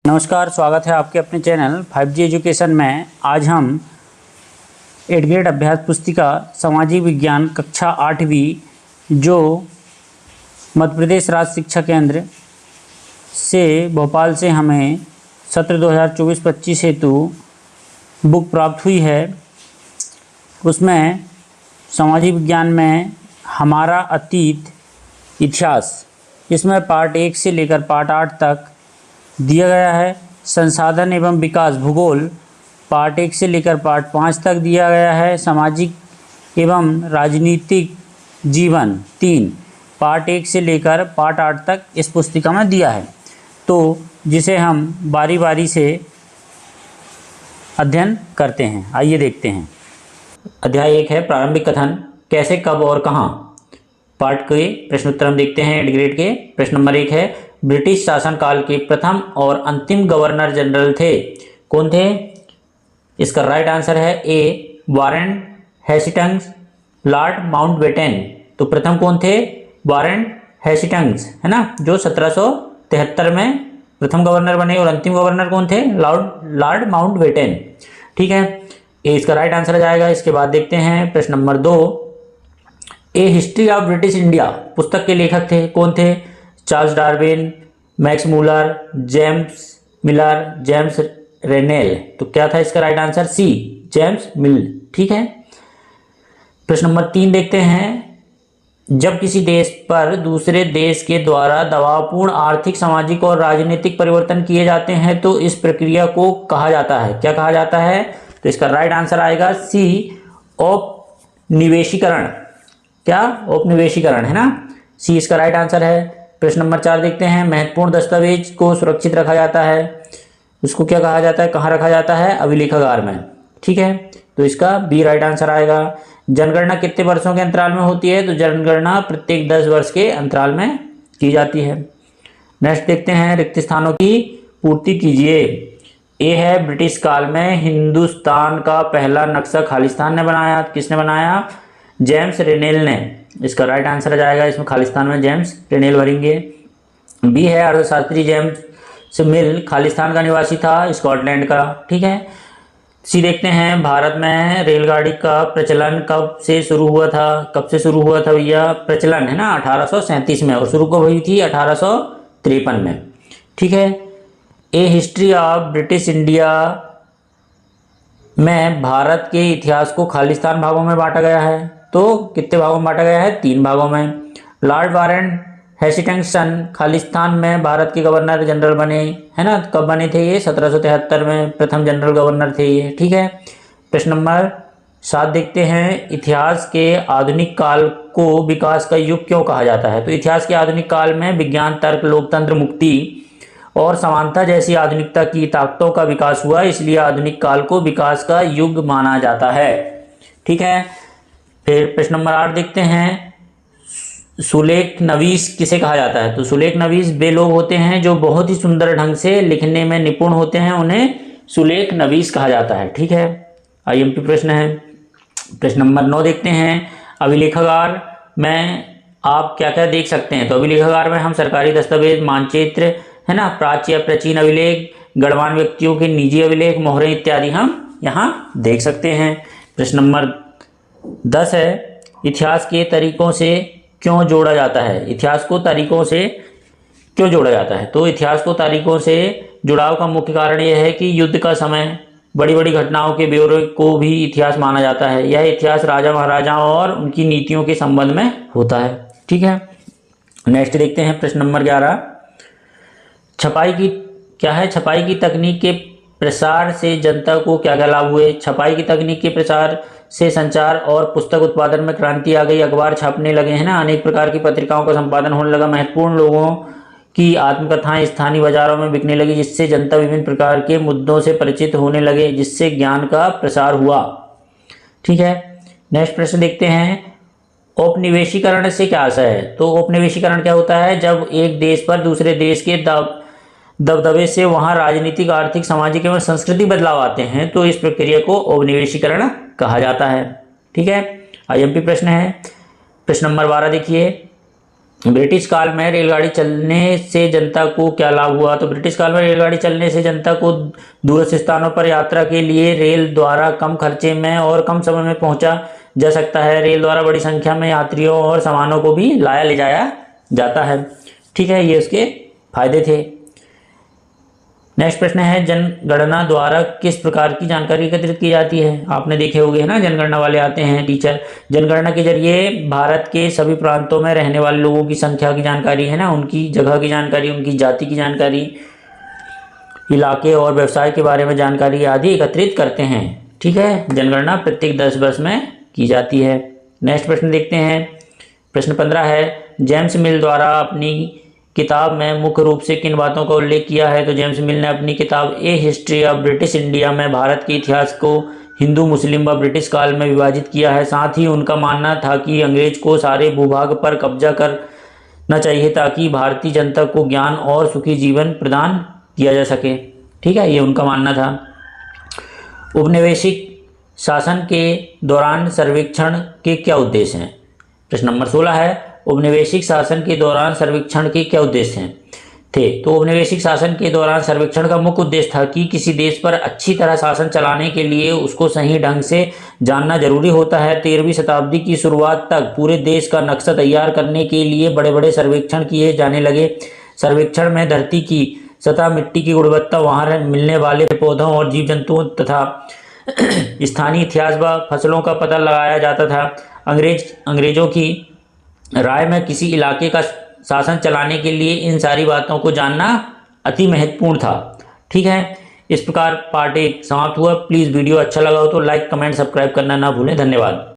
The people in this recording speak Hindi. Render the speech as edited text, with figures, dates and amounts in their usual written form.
नमस्कार, स्वागत है आपके अपने चैनल 5G एजुकेशन में। आज हम 8th ग्रेड अभ्यास पुस्तिका सामाजिक विज्ञान कक्षा 8वीं जो मध्य प्रदेश राज्य शिक्षा केंद्र से भोपाल से हमें सत्र 2024-25 हेतु बुक प्राप्त हुई है, उसमें सामाजिक विज्ञान में हमारा अतीत इतिहास, इसमें पार्ट 1 से लेकर पार्ट 8 तक दिया गया है। संसाधन एवं विकास भूगोल पार्ट 1 से लेकर पार्ट 5 तक दिया गया है। सामाजिक एवं राजनीतिक जीवन 3 पार्ट 1 से लेकर पार्ट 8 तक इस पुस्तिका में दिया है, तो जिसे हम बारी बारी से अध्ययन करते हैं। आइए देखते हैं। अध्याय 1 है प्रारंभिक कथन, कैसे, कब और कहाँ। पार्ट के प्रश्नोत्तर हम देखते हैं 8th ग्रेड के। प्रश्न नंबर 1 है, ब्रिटिश शासनकाल के प्रथम और अंतिम गवर्नर जनरल थे, कौन थे? इसका राइट आंसर है ए वारेन हेस्टिंग्स, लॉर्ड माउंटबेटन। तो प्रथम कौन थे? वारेन हेस्टिंग्स, है ना, जो 1773 में प्रथम गवर्नर बने। और अंतिम गवर्नर कौन थे? Lord Mountbatten. ठीक है, ए इसका राइट आंसर आ जाएगा। इसके बाद देखते हैं प्रश्न number 2, A history of British India पुस्तक के लेखक थे, कौन थे? Charles Darwin, Max Muller, James Miller, James Rennell. तो क्या था इसका right answer? C, James Mill. ठीक है, प्रश्न नंबर 3 देखते हैं, जब किसी देश पर दूसरे देश के द्वारा दबावपूर्ण आर्थिक, सामाजिक और राजनीतिक परिवर्तन किए जाते हैं तो इस प्रक्रिया को कहा जाता है, क्या कहा जाता है? तो इसका राइट आंसर आएगा सी, औपनिवेशीकरण। क्या? औपनिवेशीकरण, है ना, सी इसका राइट आंसर है। प्रश्न नंबर 4 देखते हैं, महत्वपूर्ण दस्तावेज को सुरक्षित रखा जाता है, उसको क्या कहा जाता है, कहाँ रखा जाता है? अभिलेखागार में। ठीक है, तो इसका बी राइट आंसर आएगा। जनगणना कितने वर्षों के अंतराल में होती है? तो जनगणना प्रत्येक 10 वर्ष के अंतराल में की जाती है। नेक्स्ट देखते हैं, रिक्त स्थानों की पूर्ति कीजिए। ए है, ब्रिटिश काल में हिंदुस्तान का पहला नक्शा खालिस्तान ने बनाया, किसने बनाया? जेम्स रेनेल ने। इसका राइट आंसर आ जाएगा, इसमें खालिस्तान में जेम्स रेनेल भरेंगे। बी है, अर्थशास्त्री जेम्स मिल खालिस्तान का निवासी था, स्कॉटलैंड का। ठीक है, सी देखते हैं, भारत में रेलगाड़ी का प्रचलन कब से शुरू हुआ था? कब से शुरू हुआ था भैया प्रचलन, है ना? 1837 में, और शुरू कब हुई थी? 1853 में। ठीक है, ए हिस्ट्री ऑफ ब्रिटिश इंडिया में भारत के इतिहास को खालिस्तान भागों में बांटा गया है, तो कितने भागों में बांटा गया है? 3 भागों में। लॉर्ड वारेन हेस्टिंग्स खालिस्तान में भारत के गवर्नर जनरल बने, है ना, कब बने थे ये? 1773 में प्रथम जनरल गवर्नर थे ये। ठीक है, प्रश्न नंबर 7 देखते हैं, इतिहास के आधुनिक काल को विकास का युग क्यों कहा जाता है? तो इतिहास के आधुनिक काल में विज्ञान, तर्क, लोकतंत्र, मुक्ति और समानता जैसी आधुनिकता की ताकतों का विकास हुआ, इसलिए आधुनिक काल को विकास का युग माना जाता है। ठीक है, फिर प्रश्न नंबर 8 देखते हैं, सुलेख नवीस किसे कहा जाता है? तो सुलेख नवीस वे लोग होते हैं जो बहुत ही सुंदर ढंग से लिखने में निपुण होते हैं, उन्हें सुलेख नवीस कहा जाता है। ठीक है, आईएमपी प्रश्न है। प्रश्न नंबर 9 देखते हैं, अभिलेखागार में आप क्या क्या देख सकते हैं? तो अभिलेखागार में हम सरकारी दस्तावेज, मानचित्र, है ना, प्राच्य या प्राचीन अभिलेख, गणमान्य व्यक्तियों के निजी अभिलेख, मोहरें इत्यादि हम यहाँ देख सकते हैं। प्रश्न नंबर 10 है, इतिहास के तरीकों से क्यों जोड़ा जाता है? इतिहास को तारीखों से क्यों जोड़ा जाता है? तो इतिहास को तारीखों से जुड़ाव का मुख्य कारण यह है कि युद्ध का समय, बड़ी बड़ी घटनाओं के ब्यौरे को भी इतिहास माना जाता है। यह इतिहास राजा महाराजाओं और उनकी नीतियों के संबंध में होता है। ठीक है, नेक्स्ट देखते हैं प्रश्न नंबर 11, छपाई की क्या है? छपाई की तकनीक के प्रसार से जनता को क्या क्या लाभ हुए? छपाई की तकनीक के प्रसार से संचार और पुस्तक उत्पादन में क्रांति आ गई, अखबार छापने लगे, है ना, अनेक प्रकार की पत्रिकाओं का संपादन होने लगा, महत्वपूर्ण लोगों की आत्मकथाएं स्थानीय बाजारों में बिकने लगी, जिससे जनता विभिन्न प्रकार के मुद्दों से परिचित होने लगे, जिससे ज्ञान का प्रसार हुआ। ठीक है, नेक्स्ट प्रश्न देखते हैं, औपनिवेशीकरण से क्या आशय है? तो औपनिवेशीकरण क्या होता है? जब एक देश पर दूसरे देश के दबदबे से वहां राजनीतिक, आर्थिक, सामाजिक एवं सांस्कृतिक बदलाव आते हैं, तो इस प्रक्रिया को औपनिवेशीकरण कहा जाता है। ठीक है, आईएमपी प्रश्न है। प्रश्न नंबर 12 देखिए, ब्रिटिश काल में रेलगाड़ी चलने से जनता को क्या लाभ हुआ? तो ब्रिटिश काल में रेलगाड़ी चलने से जनता को दूरस्थ स्थानों पर यात्रा के लिए रेल द्वारा कम खर्चे में और कम समय में पहुंचा जा सकता है। रेल द्वारा बड़ी संख्या में यात्रियों और सामानों को भी लाया ले जाया जाता है। ठीक है, ये उसके फायदे थे। नेक्स्ट प्रश्न है, जनगणना द्वारा किस प्रकार की जानकारी एकत्रित की जाती है? आपने देखे होंगे है ना, जनगणना वाले आते हैं टीचर। जनगणना के जरिए भारत के सभी प्रांतों में रहने वाले लोगों की संख्या की जानकारी है ना, उनकी जगह की जानकारी, उनकी जाति की जानकारी, इलाके और व्यवसाय के बारे में जानकारी आदि एकत्रित करते हैं। ठीक है, जनगणना प्रत्येक 10 वर्ष में की जाती है। नेक्स्ट प्रश्न देखते हैं। प्रश्न 15 है, जेम्स मिल द्वारा अपनी किताब में मुख्य रूप से किन बातों का उल्लेख किया है? तो जेम्स मिल ने अपनी किताब ए हिस्ट्री ऑफ ब्रिटिश इंडिया में भारत के इतिहास को हिंदू, मुस्लिम व ब्रिटिश काल में विभाजित किया है। साथ ही उनका मानना था कि अंग्रेज को सारे भूभाग पर कब्जा करना चाहिए ताकि भारतीय जनता को ज्ञान और सुखी जीवन प्रदान किया जा सके। ठीक है, ये उनका मानना था। उपनिवेशिक शासन के दौरान सर्वेक्षण के क्या उद्देश्य हैं? प्रश्न नंबर 16 है, उपनिवेशिक शासन के दौरान सर्वेक्षण के क्या उद्देश्य थे? तो उपनिवेशिक शासन के दौरान सर्वेक्षण का मुख्य उद्देश्य था कि किसी देश पर अच्छी तरह शासन चलाने के लिए उसको सही ढंग से जानना जरूरी होता है। 13वीं शताब्दी की शुरुआत तक पूरे देश का नक्शा तैयार करने के लिए बड़े बड़े सर्वेक्षण किए जाने लगे। सर्वेक्षण में धरती की सतह, मिट्टी की गुणवत्ता, वहाँ मिलने वाले पौधों और जीव जंतुओं तथा स्थानीय इतिहास व फसलों का पता लगाया जाता था। अंग्रेजों की राय में किसी इलाके का शासन चलाने के लिए इन सारी बातों को जानना अति महत्वपूर्ण था। ठीक है, इस प्रकार पार्ट 1 समाप्त हुआ। प्लीज़ वीडियो अच्छा लगा हो तो लाइक, कमेंट, सब्सक्राइब करना ना भूलें। धन्यवाद।